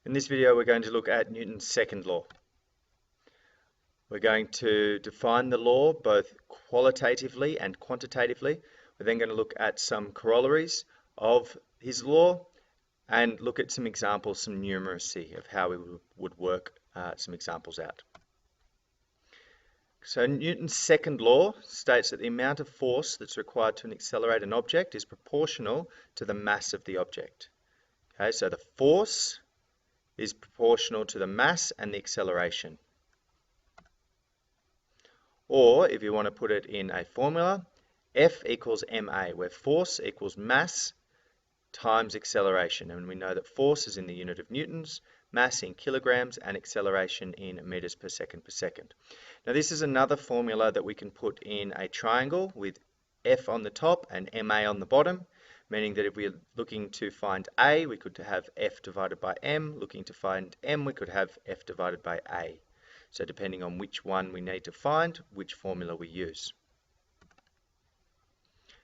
In this video, we're going to look at Newton's second law. We're going to define the law both qualitatively and quantitatively. We're then going to look at some corollaries of his law and look at some examples, some numeracy of how we would work some examples out. So Newton's second law states that the amount of force that's required to accelerate an object is proportional to the mass of the object. Okay, so the force is proportional to the mass and the acceleration. Or, if you want to put it in a formula, F equals ma, where force equals mass times acceleration. And we know that force is in the unit of newtons, mass in kilograms, and acceleration in meters per second per second. Now this is another formula that we can put in a triangle with F on the top and ma on the bottom, meaning that if we're looking to find A, we could have F divided by M. Looking to find M, we could have F divided by A. So depending on which one we need to find, which formula we use.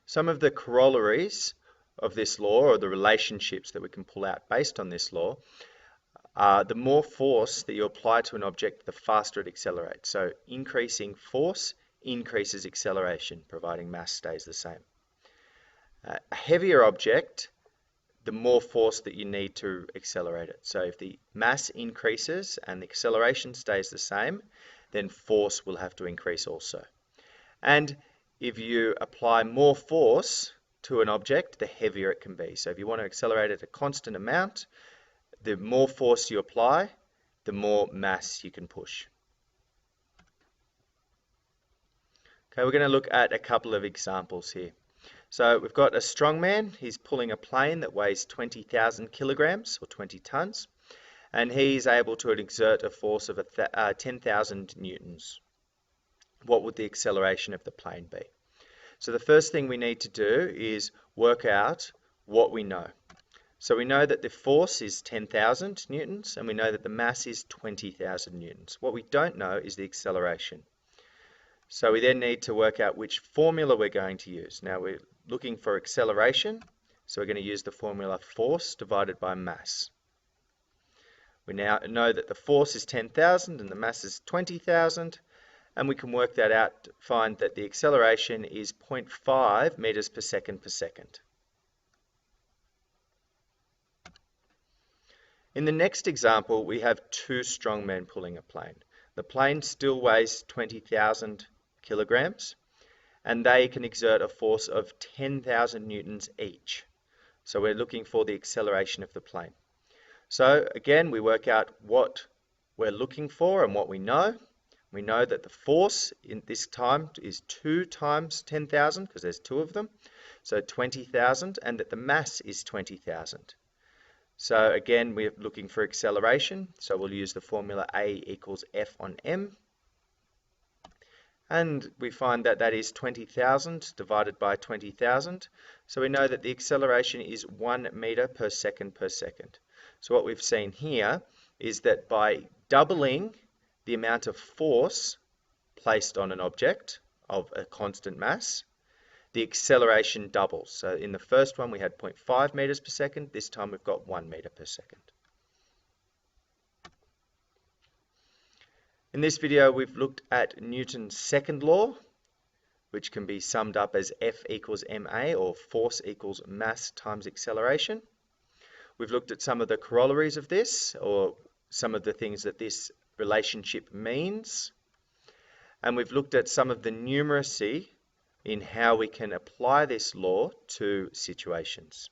Some of the corollaries of this law, or the relationships that we can pull out based on this law, are the more force that you apply to an object, the faster it accelerates. So increasing force increases acceleration, providing mass stays the same. A heavier object, the more force that you need to accelerate it. So if the mass increases and the acceleration stays the same, then force will have to increase also. And if you apply more force to an object, the heavier it can be. So if you want to accelerate at a constant amount, the more force you apply, the more mass you can push. Okay, we're going to look at a couple of examples here. So we've got a strongman. He's pulling a plane that weighs 20,000 kilograms or 20 tons, and he's able to exert a force of 10,000 newtons. What would the acceleration of the plane be? So the first thing we need to do is work out what we know. So we know that the force is 10,000 newtons, and we know that the mass is 20,000 newtons. What we don't know is the acceleration. So we then need to work out which formula we're going to use. Now we're looking for acceleration, so we're going to use the formula force divided by mass. We now know that the force is 10,000 and the mass is 20,000, and we can work that out to find that the acceleration is 0.5 meters per second per second. In the next example, we have two strongmen pulling a plane. The plane still weighs 20,000 kilograms, and they can exert a force of 10,000 newtons each. So we're looking for the acceleration of the plane. So again, we work out what we're looking for and what we know. We know that the force in this time is 2 times 10,000, because there's two of them, so 20,000, and that the mass is 20,000. So again, we're looking for acceleration, so we'll use the formula A equals F on M. And we find that that is 20,000 divided by 20,000. So we know that the acceleration is 1 meter per second per second. So what we've seen here is that by doubling the amount of force placed on an object of a constant mass, the acceleration doubles. So in the first one we had 0.5 meters per second. This time we've got 1 meter per second. In this video, we've looked at Newton's second law, which can be summed up as F equals ma, or force equals mass times acceleration. We've looked at some of the corollaries of this, or some of the things that this relationship means. And we've looked at some of the numeracy in how we can apply this law to situations.